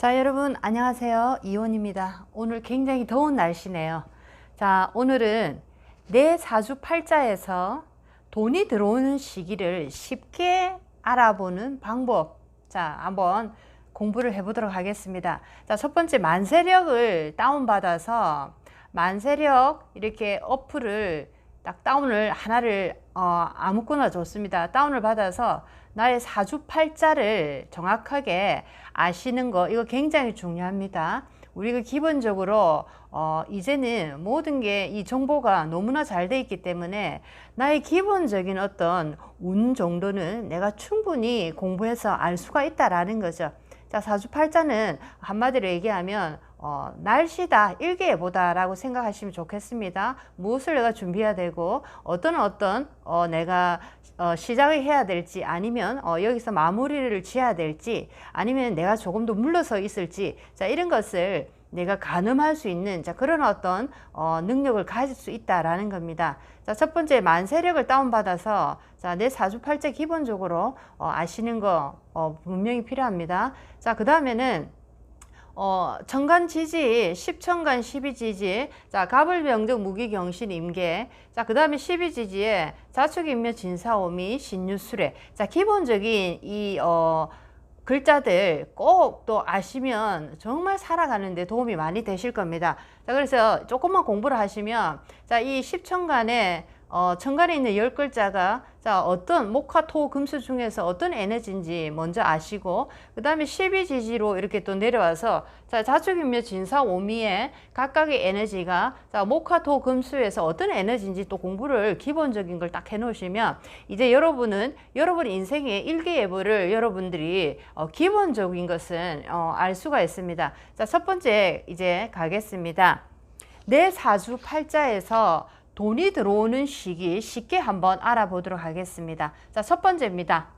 자, 여러분 안녕하세요. 이온입니다. 오늘 굉장히 더운 날씨네요. 자, 오늘은 내 사주팔자에서 돈이 들어오는 시기를 쉽게 알아보는 방법, 자, 한번 공부를 해보도록 하겠습니다. 자, 첫 번째 만세력을 다운받아서 만세력 이렇게 어플을 딱 다운을 하나를 아무거나 좋습니다. 다운을 받아서 나의 사주팔자를 정확하게 아시는 거, 이거 굉장히 중요합니다. 우리가 기본적으로 이제는 모든 게 이 정보가 너무나 잘 돼 있기 때문에 나의 기본적인 어떤 운 정도는 내가 충분히 공부해서 알 수가 있다라는 거죠. 자, 사주팔자는 한마디로 얘기하면 날씨다, 일기예보다 라고 생각하시면 좋겠습니다. 무엇을 내가 준비해야 되고 어떤 내가 시작을 해야 될지, 아니면 여기서 마무리를 지어야 될지, 아니면 내가 조금 더 물러서 있을지, 자, 이런 것을 내가 가늠할 수 있는, 자, 그런 어떤 능력을 가질 수 있다라는 겁니다. 자, 첫 번째 만세력을 다운받아서 자, 내 사주팔자 기본적으로 아시는 거 분명히 필요합니다. 자, 그 다음에는 천간지지, 십천간, 십이지지, 자, 갑을병정, 무기경신, 임계, 자, 그 다음에 십이지지에 자축인묘, 진사오미, 신유술해. 자, 기본적인 이 글자들 꼭 또 아시면 정말 살아가는데 도움이 많이 되실 겁니다. 자, 그래서 조금만 공부를 하시면, 자, 이 십천간에 천간에 있는 10글자가 자, 어떤 목화, 토, 금수 중에서 어떤 에너지인지 먼저 아시고, 그 다음에 12지지로 이렇게 또 내려와서 자, 자축인묘, 진사, 오미의 각각의 에너지가 자, 목화, 토, 금수에서 어떤 에너지인지 또 공부를 기본적인 걸 딱 해놓으시면 이제 여러분은 여러분 인생의 일기예보를 여러분들이 기본적인 것은 알 수가 있습니다. 자, 첫 번째 이제 가겠습니다. 내 사주팔자에서 돈이 들어오는 시기 쉽게 한번 알아보도록 하겠습니다. 자, 첫 번째입니다.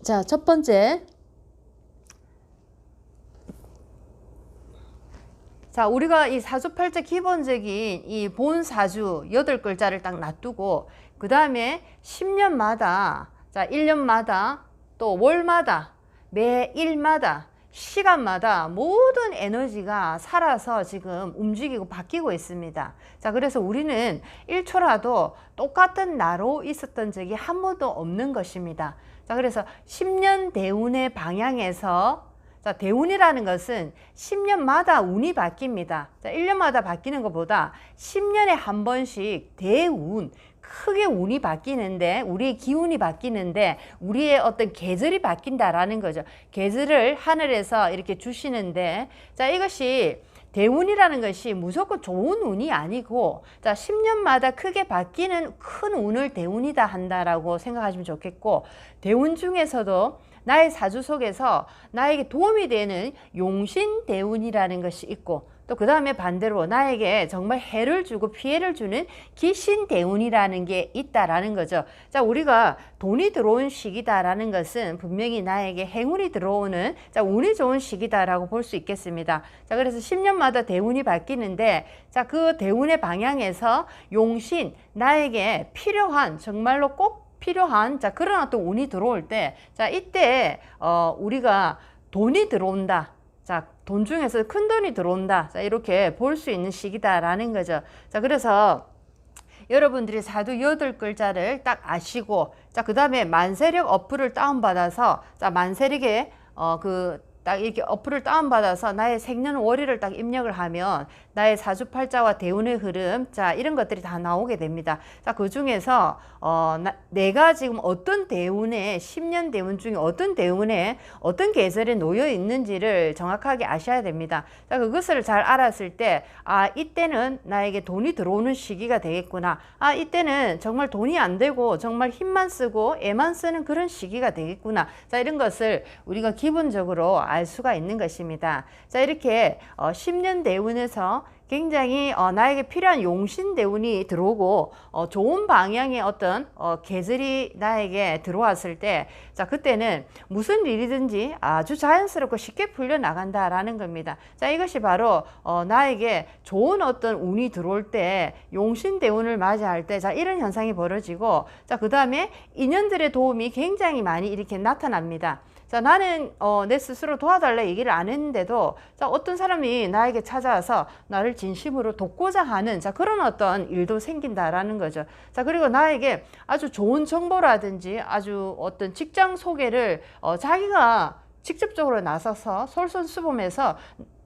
자, 첫 번째. 자, 우리가 이 사주팔자 기본적인 이 본사주 8글자를 딱 놔두고, 그 다음에 10년마다, 자, 1년마다, 또 월마다, 매일마다, 시간마다 모든 에너지가 살아서 지금 움직이고 바뀌고 있습니다. 자, 그래서 우리는 1초라도 똑같은 나로 있었던 적이 한 번도 없는 것입니다. 자, 그래서 10년 대운의 방향에서, 자, 대운이라는 것은 10년마다 운이 바뀝니다. 자, 1년마다 바뀌는 것보다 10년에 한 번씩 대운, 크게 운이 바뀌는데, 우리의 기운이 바뀌는데, 우리의 어떤 계절이 바뀐다라는 거죠. 계절을 하늘에서 이렇게 주시는데, 자, 이것이 대운이라는 것이 무조건 좋은 운이 아니고, 자, 10년마다 크게 바뀌는 큰 운을 대운이다 한다라고 생각하시면 좋겠고, 대운 중에서도 나의 사주 속에서 나에게 도움이 되는 용신대운이라는 것이 있고, 또 그 다음에 반대로 나에게 정말 해를 주고 피해를 주는 기신대운이라는 게 있다라는 거죠. 자, 우리가 돈이 들어온 시기다라는 것은 분명히 나에게 행운이 들어오는, 자, 운이 좋은 시기다라고 볼 수 있겠습니다. 자, 그래서 10년마다 대운이 바뀌는데, 자, 그 대운의 방향에서 용신, 나에게 필요한, 정말로 꼭 필요한, 자, 그런 어떤 운이 들어올 때, 자, 이때 우리가 돈이 들어온다. 자, 돈 중에서 큰 돈이 들어온다. 자, 이렇게 볼 수 있는 시기다라는 거죠. 자, 그래서 여러분들이 사주 8글자를 딱 아시고, 자, 그 다음에 만세력 어플을 다운받아서, 자, 만세력에 딱 이렇게 어플을 다운받아서 나의 생년월일을 딱 입력을 하면 나의 사주팔자와 대운의 흐름, 자, 이런 것들이 다 나오게 됩니다. 자, 그 중에서 내가 지금 어떤 대운에, 10년 대운 중에 어떤 대운에 어떤 계절에 놓여 있는지를 정확하게 아셔야 됩니다. 자, 그것을 잘 알았을 때, 아, 이때는 나에게 돈이 들어오는 시기가 되겠구나. 아, 이때는 정말 돈이 안 되고 정말 힘만 쓰고 애만 쓰는 그런 시기가 되겠구나. 자, 이런 것을 우리가 기본적으로 알 수가 있는 것입니다. 자, 이렇게 10년 대운에서 굉장히 나에게 필요한 용신대운이 들어오고 좋은 방향의 어떤 계절이 나에게 들어왔을 때, 자, 그때는 무슨 일이든지 아주 자연스럽고 쉽게 풀려나간다라는 겁니다. 자, 이것이 바로 나에게 좋은 어떤 운이 들어올 때, 용신대운을 맞이할 때, 자, 이런 현상이 벌어지고, 자, 그 다음에 인연들의 도움이 굉장히 많이 이렇게 나타납니다. 자, 나는 내 스스로 도와달라 얘기를 안 했는데도 자, 어떤 사람이 나에게 찾아와서 나를 진심으로 돕고자 하는 자, 그런 어떤 일도 생긴다라는 거죠. 자, 그리고 나에게 아주 좋은 정보라든지 아주 어떤 직장 소개를 자기가 직접적으로 나서서 솔선수범해서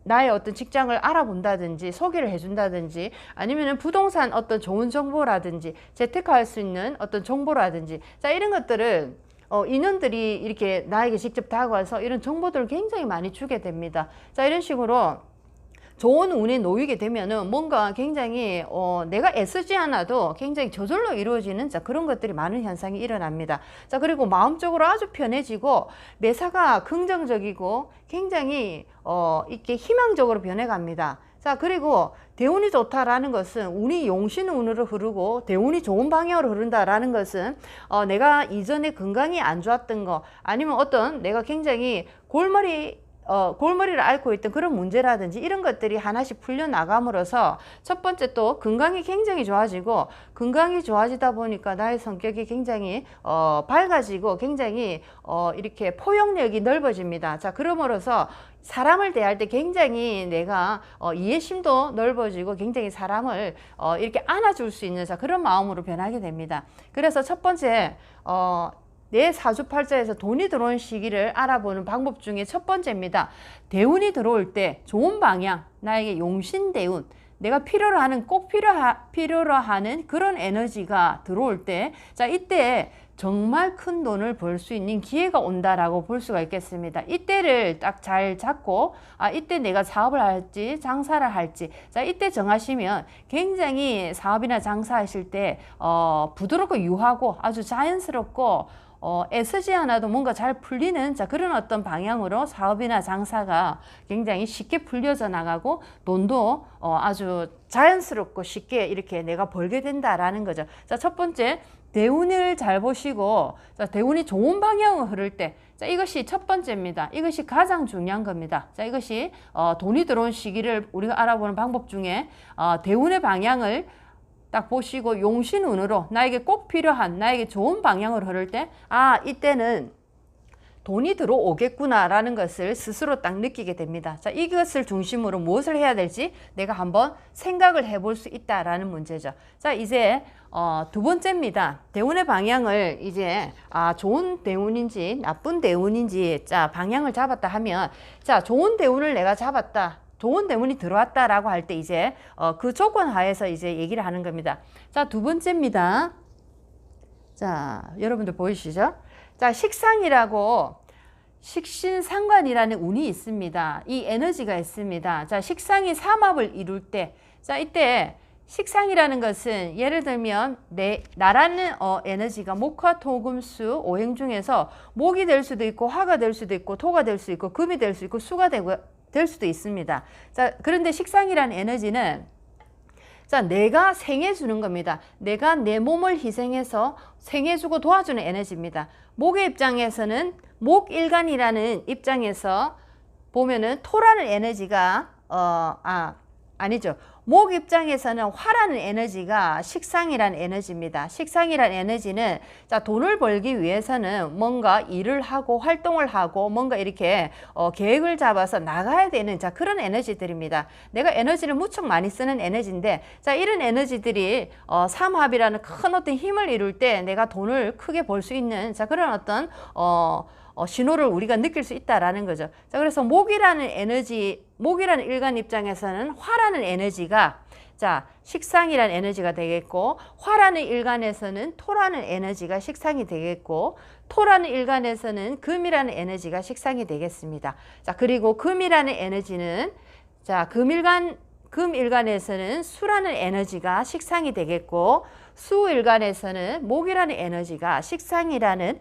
나의 어떤 직장을 알아본다든지 소개를 해준다든지 아니면은 부동산 어떤 좋은 정보라든지 재테크할 수 있는 어떤 정보라든지 자, 이런 것들은 인연들이 이렇게 나에게 직접 다가와서 이런 정보들을 굉장히 많이 주게 됩니다. 자, 이런 식으로 좋은 운에 놓이게 되면은 뭔가 굉장히 내가 애쓰지 않아도 굉장히 저절로 이루어지는 자, 그런 것들이 많은 현상이 일어납니다. 자, 그리고 마음적으로 아주 편해지고 매사가 긍정적이고 굉장히 이렇게 희망적으로 변해갑니다. 자, 그리고 대운이 좋다라는 것은 운이 용신운으로 흐르고 대운이 좋은 방향으로 흐른다라는 것은 내가 이전에 건강이 안 좋았던 거 아니면 어떤 내가 굉장히 골머리를 앓고 있던 그런 문제라든지 이런 것들이 하나씩 풀려나감으로써 첫 번째 또 건강이 굉장히 좋아지고 건강이 좋아지다 보니까 나의 성격이 굉장히 밝아지고 굉장히 이렇게 포용력이 넓어집니다. 자, 그러므로서 사람을 대할 때 굉장히 내가 이해심도 넓어지고 굉장히 사람을 이렇게 안아줄 수 있는 자, 그런 마음으로 변하게 됩니다. 그래서 첫 번째 내 사주팔자에서 돈이 들어오는 시기를 알아보는 방법 중에 첫 번째입니다. 대운이 들어올 때 좋은 방향, 나에게 용신대운, 내가 필요로 하는 꼭 필요로 하는 그런 에너지가 들어올 때, 자, 이때 정말 큰 돈을 벌 수 있는 기회가 온다라고 볼 수가 있겠습니다. 이때를 딱 잘 잡고 이때 내가 사업을 할지 장사를 할지 자, 이때 정하시면 굉장히 사업이나 장사하실 때 부드럽고 유하고 아주 자연스럽고 애쓰지 않아도 뭔가 잘 풀리는 자, 그런 어떤 방향으로 사업이나 장사가 굉장히 쉽게 풀려져 나가고 돈도 아주 자연스럽고 쉽게 이렇게 내가 벌게 된다라는 거죠. 자, 첫 번째 대운을 잘 보시고 자, 대운이 좋은 방향으로 흐를 때 자, 이것이 첫 번째입니다. 이것이 가장 중요한 겁니다. 자, 이것이 돈이 들어온 시기를 우리가 알아보는 방법 중에 대운의 방향을 딱 보시고 용신운으로 나에게 꼭 필요한 나에게 좋은 방향으로 흐를 때 이때는 돈이 들어오겠구나 라는 것을 스스로 딱 느끼게 됩니다. 자, 이것을 중심으로 무엇을 해야 될지 내가 한번 생각을 해볼 수 있다라는 문제죠. 자, 이제 두 번째입니다. 대운의 방향을 이제 좋은 대운인지 나쁜 대운인지 자, 방향을 잡았다 하면 자, 좋은 대운을 내가 잡았다. 좋은 대운이 들어왔다라고 할 때 이제 그 조건 하에서 이제 얘기를 하는 겁니다. 자, 두 번째입니다. 자, 여러분들 보이시죠? 자, 식상이라고 식신상관이라는 운이 있습니다. 이 에너지가 있습니다. 자, 식상이 삼합을 이룰 때, 자, 이때 식상이라는 것은 예를 들면 나라는 에너지가 목화, 토, 금, 수, 오행 중에서 목이 될 수도 있고 화가 될 수도 있고 토가 될 수 있고 금이 될 수 있고 수가 될 수도 있습니다. 자, 그런데 식상이라는 에너지는 자, 내가 생해주는 겁니다. 내가 내 몸을 희생해서 생해주고 도와주는 에너지입니다. 목의 입장에서는 목일간이라는 입장에서 보면은 토라는 에너지가 아니죠. 목 입장에서는 화라는 에너지가 식상이라는 에너지입니다. 식상이라는 에너지는 자, 돈을 벌기 위해서는 뭔가 일을 하고 활동을 하고 뭔가 이렇게 계획을 잡아서 나가야 되는 자, 그런 에너지들입니다. 내가 에너지를 무척 많이 쓰는 에너지인데 자, 이런 에너지들이 삼합이라는 큰 어떤 힘을 이룰 때 내가 돈을 크게 벌 수 있는 자, 그런 어떤 신호를 우리가 느낄 수 있다라는 거죠. 자, 그래서 목이라는 일간 입장에서는 화라는 에너지가 자, 식상이라는 에너지가 되겠고 화라는 일간에서는 토라는 에너지가 식상이 되겠고 토라는 일간에서는 금이라는 에너지가 식상이 되겠습니다. 자, 그리고 금이라는 에너지는 자, 금일간에서는 수라는 에너지가 식상이 되겠고 수일간에서는 목이라는 에너지가 식상이라는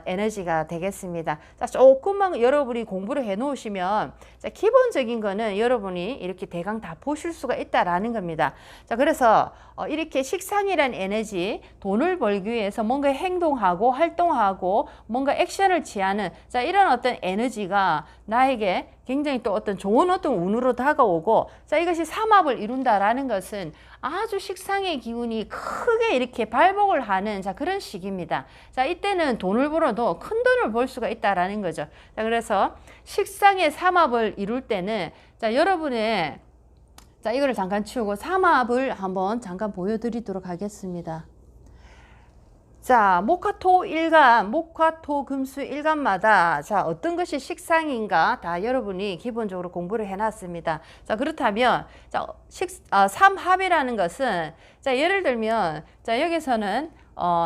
에너지가 되겠습니다. 자, 조금만 여러분이 공부를 해 놓으시면 자, 기본적인 거는 여러분이 이렇게 대강 다 보실 수가 있다라는 겁니다. 자, 그래서 이렇게 식상이라는 에너지, 돈을 벌기 위해서 뭔가 행동하고 활동하고 뭔가 액션을 취하는 자, 이런 어떤 에너지가 나에게 굉장히 또 어떤 좋은 어떤 운으로 다가오고 자, 이것이 삼합을 이룬다라는 것은 아주 식상의 기운이 크게 이렇게 발복을 하는 자 그런 시기입니다. 자 이때는 돈을 벌어도 큰 돈을 벌 수가 있다라는 거죠. 자 그래서 식상의 삼합을 이룰 때는 자 여러분의 자 이거를 잠깐 치우고 삼합을 한번 잠깐 보여드리도록 하겠습니다. 자, 목화토 일간, 목화토 금수 일간마다 자 어떤 것이 식상인가 다 여러분이 기본적으로 공부를 해놨습니다. 자 그렇다면 자 삼합이라는 것은 자 예를 들면 자 여기서는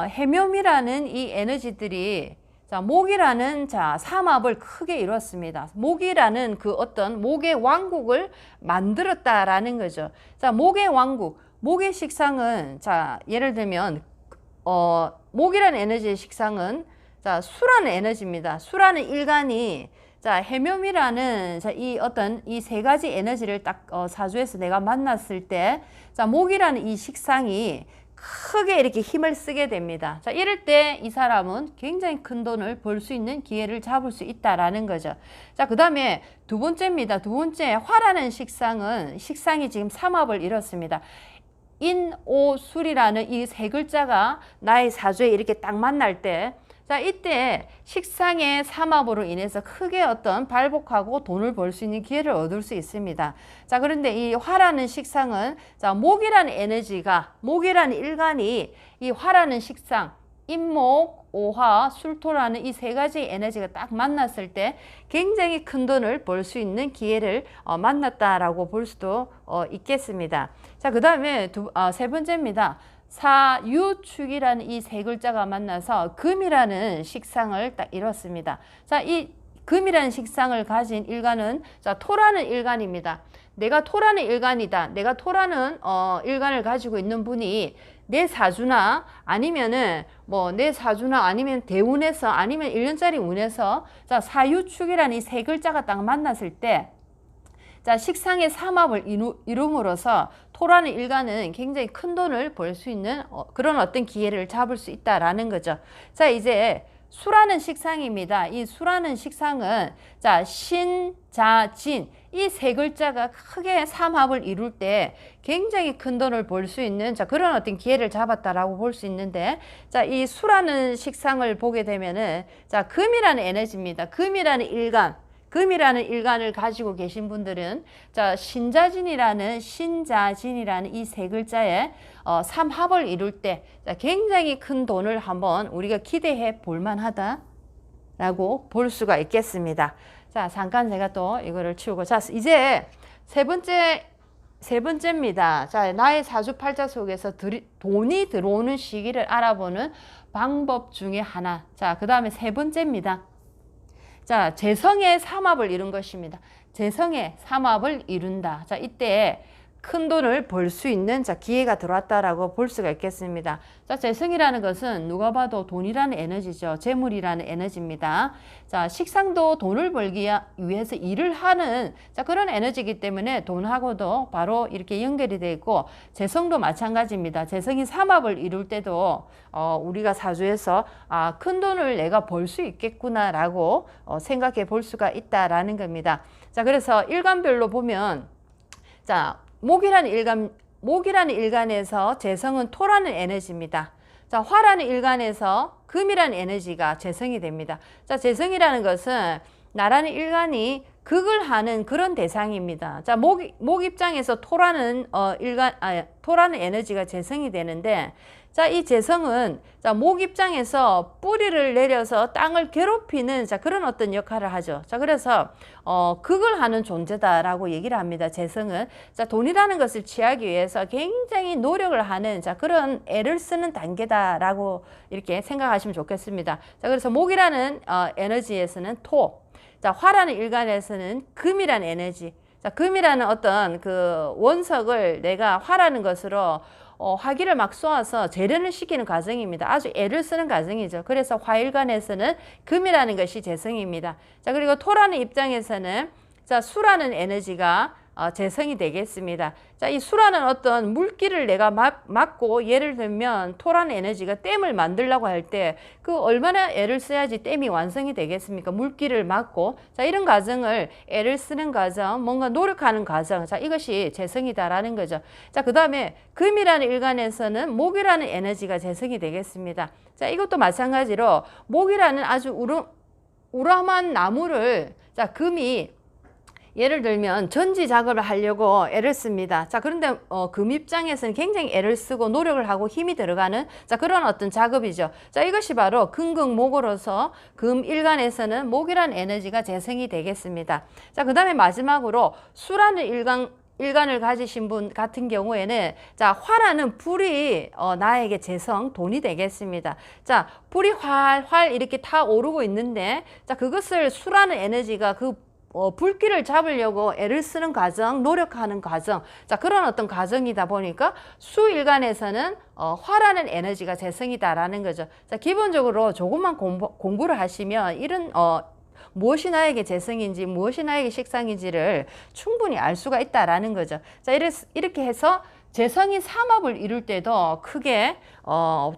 해묘이라는 이 에너지들이 자 목이라는 자 삼합을 크게 이뤘습니다. 목이라는 그 어떤 목의 왕국을 만들었다라는 거죠. 자 목의 왕국, 목의 식상은 자 예를 들면 목이라는 에너지의 식상은 자 수라는 에너지입니다. 수라는 일간이 자 해묘이라는 자 이 어떤 이 세 가지 에너지를 딱 사주에서 내가 만났을 때 자 목이라는 이 식상이 크게 이렇게 힘을 쓰게 됩니다. 자 이럴 때 이 사람은 굉장히 큰 돈을 벌 수 있는 기회를 잡을 수 있다라는 거죠. 자 그다음에 두 번째입니다. 두 번째 화라는 식상이 지금 삼합을 이뤘습니다. 인오술이라는 이 세 글자가 나의 사주에 이렇게 딱 만날 때 자 이때 식상의 삼합으로 인해서 크게 어떤 발복하고 돈을 벌 수 있는 기회를 얻을 수 있습니다. 자 그런데 이 화라는 식상은 자 목이라는 에너지가 목이라는 일간이 이 화라는 식상 인목, 오화, 술토라는 이 세 가지 에너지가 딱 만났을 때 굉장히 큰 돈을 벌 수 있는 기회를 만났다라고 볼 수도 있겠습니다. 자, 그 다음에 세 번째입니다. 사유축이라는 이 세 글자가 만나서 금이라는 식상을 딱 이뤘습니다. 자, 이 금이라는 식상을 가진 일간은 자 토라는 일간입니다. 내가 토라는 일간이다. 내가 토라는 일간을 가지고 있는 분이 내 사주나 아니면은 내 사주나 아니면 대운에서 아니면 1년짜리 운에서 자 사유축이라는 이 세 글자가 딱 만났을 때 자 식상의 삼합을 이룸으로써 토라는 일간은 굉장히 큰 돈을 벌 수 있는 그런 어떤 기회를 잡을 수 있다라는 거죠. 자 이제 수라는 식상입니다. 이 수라는 식상은 자 신, 자, 진 이 세 글자가 크게 삼합을 이룰 때 굉장히 큰 돈을 벌 수 있는 자 그런 어떤 기회를 잡았다라고 볼 수 있는데 자 이 수라는 식상을 보게 되면은 자 금이라는 에너지입니다. 금이라는 일간을 가지고 계신 분들은 자 신자진이라는 이 세 글자에 삼합을 이룰 때 자, 굉장히 큰 돈을 한번 우리가 기대해 볼 만하다라고 볼 수가 있겠습니다. 자 잠깐 제가 또 이거를 치우고 자 이제 세 번째입니다. 자 나의 사주팔자 속에서 돈이 들어오는 시기를 알아보는 방법 중에 하나. 자 그 다음에 세 번째입니다. 자, 재성의 삼합을 이룬 것입니다. 재성의 삼합을 이룬다. 자, 이때 큰 돈을 벌 수 있는 자 기회가 들어왔다라고 볼 수가 있겠습니다. 자, 재성이라는 것은 누가 봐도 돈이라는 에너지죠. 재물이라는 에너지입니다. 자, 식상도 돈을 벌기 위해서 일을 하는 자 그런 에너지이기 때문에 돈하고도 바로 이렇게 연결이 되어 있고 재성도 마찬가지입니다. 재성이 삼합을 이룰 때도 우리가 사주에서 큰 돈을 내가 벌 수 있겠구나라고 생각해 볼 수가 있다라는 겁니다. 자, 그래서 일간별로 보면 자 목이라는 일간에서 재성은 토라는 에너지입니다. 자, 화라는 일간에서 금이라는 에너지가 재성이 됩니다. 자, 재성이라는 것은 나라는 일간이 극을 하는 그런 대상입니다. 자, 목 입장에서 토라는 토라는 에너지가 재성이 되는데 자, 이 재성은 자, 목 입장에서 뿌리를 내려서 땅을 괴롭히는 자, 그런 어떤 역할을 하죠. 자, 그래서 극을 하는 존재다라고 얘기를 합니다. 재성은 자, 돈이라는 것을 취하기 위해서 굉장히 노력을 하는 자, 그런 애를 쓰는 단계다라고 이렇게 생각하시면 좋겠습니다. 자, 그래서 목이라는 에너지에서는 토, 자, 화라는 일간에서는 금이라는 에너지, 자, 금이라는 어떤 그 원석을 내가 화라는 것으로 화기를 막 쏘아서 재련을 시키는 과정입니다. 아주 애를 쓰는 과정이죠. 그래서 화일간에서는 금이라는 것이 재성입니다. 자, 그리고 토라는 입장에서는 자, 수라는 에너지가 재성이 되겠습니다. 자, 이 수라는 어떤 물기를 내가 막고, 예를 들면 토라는 에너지가 댐을 만들려고 할 때 그 얼마나 애를 써야지 댐이 완성이 되겠습니까? 물기를 막고. 자, 이런 과정을 애를 쓰는 과정, 뭔가 노력하는 과정. 자, 이것이 재성이다라는 거죠. 자, 그 다음에 금이라는 일간에서는 목이라는 에너지가 재성이 되겠습니다. 자, 이것도 마찬가지로 목이라는 아주 우람한 나무를, 자, 금이 예를 들면 전지 작업을 하려고 애를 씁니다. 자, 그런데 금 입장에서는 굉장히 애를 쓰고 노력을 하고 힘이 들어가는, 자, 그런 어떤 작업이죠. 자, 이것이 바로 금극목으로서 금 일간에서는 목이라는 에너지가 재성이 되겠습니다. 자, 그 다음에 마지막으로 수라는 일간을 가지신 분 같은 경우에는, 자, 화라는 불이 나에게 재성, 돈이 되겠습니다. 자, 불이 활활 이렇게 타오르고 있는데, 자, 그것을 수라는 에너지가 불길을 잡으려고 애를 쓰는 과정, 노력하는 과정, 자, 그런 어떤 과정이다 보니까 수일간에서는 화라는 에너지가 재성이다라는 거죠. 자, 기본적으로 조금만 공부를 하시면 이런 무엇이 나에게 재성인지, 무엇이 나에게 식상인지를 충분히 알 수가 있다라는 거죠. 자, 이렇게 해서 재성인 삼합을 이룰 때도 크게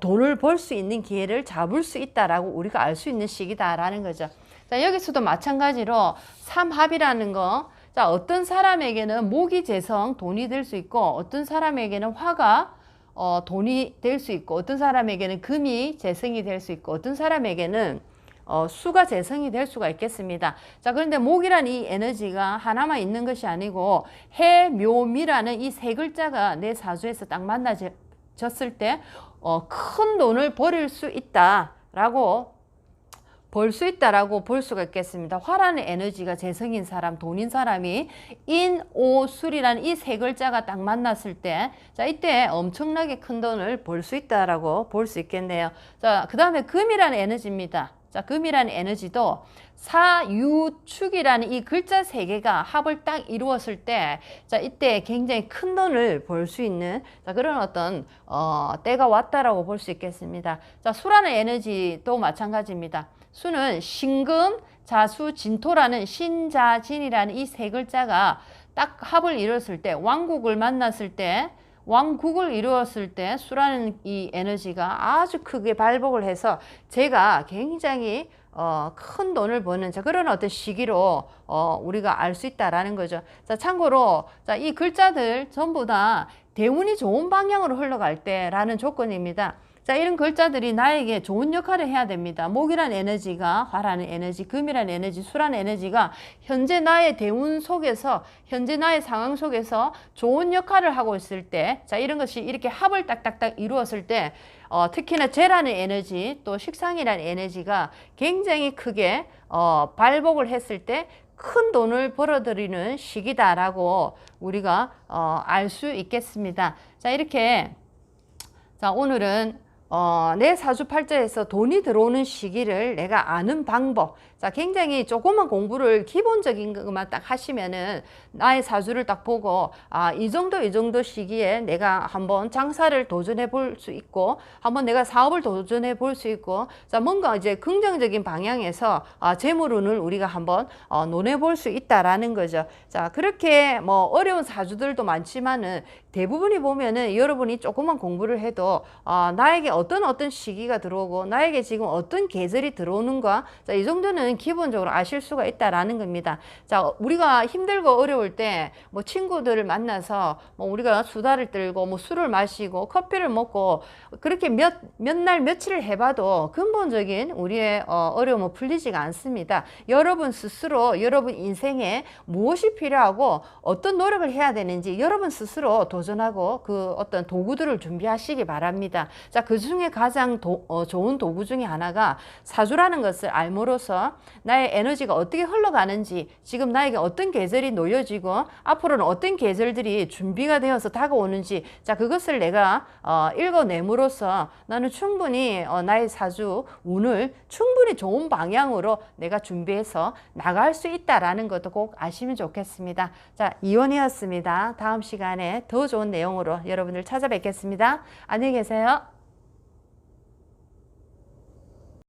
돈을 벌 수 있는 기회를 잡을 수 있다라고 우리가 알 수 있는 시기다라는 거죠. 자, 여기서도 마찬가지로 삼합이라는 거, 자, 어떤 사람에게는 목이 재성, 돈이 될 수 있고, 어떤 사람에게는 화가 돈이 될 수 있고, 어떤 사람에게는 금이 재성이 될 수 있고, 어떤 사람에게는 수가 재성이 될 수가 있겠습니다. 자, 그런데 목이란 이 에너지가 하나만 있는 것이 아니고 해, 묘, 미라는 이 세 글자가 내 사주에서 딱 만나졌을 때 큰 돈을 벌일 수 있다라고 볼 수가 있겠습니다. 화라는 에너지가 재성인 사람, 돈인 사람이 인, 오, 술이라는 이 세 글자가 딱 만났을 때, 자, 이때 엄청나게 큰 돈을 벌 수 있다라고 볼 수 있겠네요. 자, 그 다음에 금이라는 에너지입니다. 자, 금이라는 에너지도 사유축이라는 이 글자 세 개가 합을 딱 이루었을 때, 자, 이때 굉장히 큰 돈을 벌 수 있는, 자, 그런 어떤 때가 왔다라고 볼 수 있겠습니다. 자, 수라는 에너지도 마찬가지입니다. 수는 신금, 자수, 진토라는 신자진이라는 이 세 글자가 딱 합을 이뤘을 때, 왕국을 이루었을 때 수라는 이 에너지가 아주 크게 발복을 해서 제가 굉장히 큰 돈을 버는, 자, 그런 어떤 시기로 우리가 알 수 있다라는 거죠. 자, 참고로, 자, 이 글자들 전부 다 대운이 좋은 방향으로 흘러갈 때라는 조건입니다. 자, 이런 글자들이 나에게 좋은 역할을 해야 됩니다. 목이란 에너지가, 화라는 에너지, 금이란 에너지, 수라는 에너지가 현재 나의 대운 속에서, 현재 나의 상황 속에서 좋은 역할을 하고 있을 때, 자, 이런 것이 이렇게 합을 딱딱딱 이루었을 때, 특히나 재라는 에너지, 또 식상이라는 에너지가 굉장히 크게 발복을 했을 때 큰 돈을 벌어들이는 시기다라고 우리가 알 수 있겠습니다. 자, 이렇게, 자, 오늘은 내 사주팔자에서 돈이 들어오는 시기를 내가 아는 방법, 자, 굉장히 조그만 공부를 기본적인 것만 딱 하시면은 나의 사주를 딱 보고, 이 정도 시기에 내가 한번 장사를 도전해 볼 수 있고, 한번 내가 사업을 도전해 볼 수 있고, 자, 뭔가 이제 긍정적인 방향에서 재물운을 우리가 한번 논해 볼 수 있다라는 거죠. 자, 그렇게 뭐 어려운 사주들도 많지만은 대부분이 보면은 여러분이 조그만 공부를 해도 나에게 어떤 시기가 들어오고 나에게 지금 어떤 계절이 들어오는가, 자, 이 정도는 기본적으로 아실 수가 있다라는 겁니다. 자, 우리가 힘들고 어려울 때 뭐 친구들을 만나서 뭐 우리가 수다를 떨고 뭐 술을 마시고 커피를 먹고 그렇게 몇 날 며칠을 해봐도 근본적인 우리의 어려움은 풀리지가 않습니다. 여러분 스스로 여러분 인생에 무엇이 필요하고 어떤 노력을 해야 되는지 여러분 스스로 도전하고 그 어떤 도구들을 준비하시기 바랍니다. 자, 그 중에 가장 좋은 도구 중에 하나가 사주라는 것을 알므로써 나의 에너지가 어떻게 흘러가는지, 지금 나에게 어떤 계절이 놓여지고 앞으로는 어떤 계절들이 준비가 되어서 다가오는지, 자, 그것을 내가 읽어냄으로써 나는 충분히 나의 사주 운을 충분히 좋은 방향으로 내가 준비해서 나갈 수 있다라는 것도 꼭 아시면 좋겠습니다. 자, 이원이었습니다. 다음 시간에 더 좋은 내용으로 여러분들 찾아뵙겠습니다. 안녕히 계세요.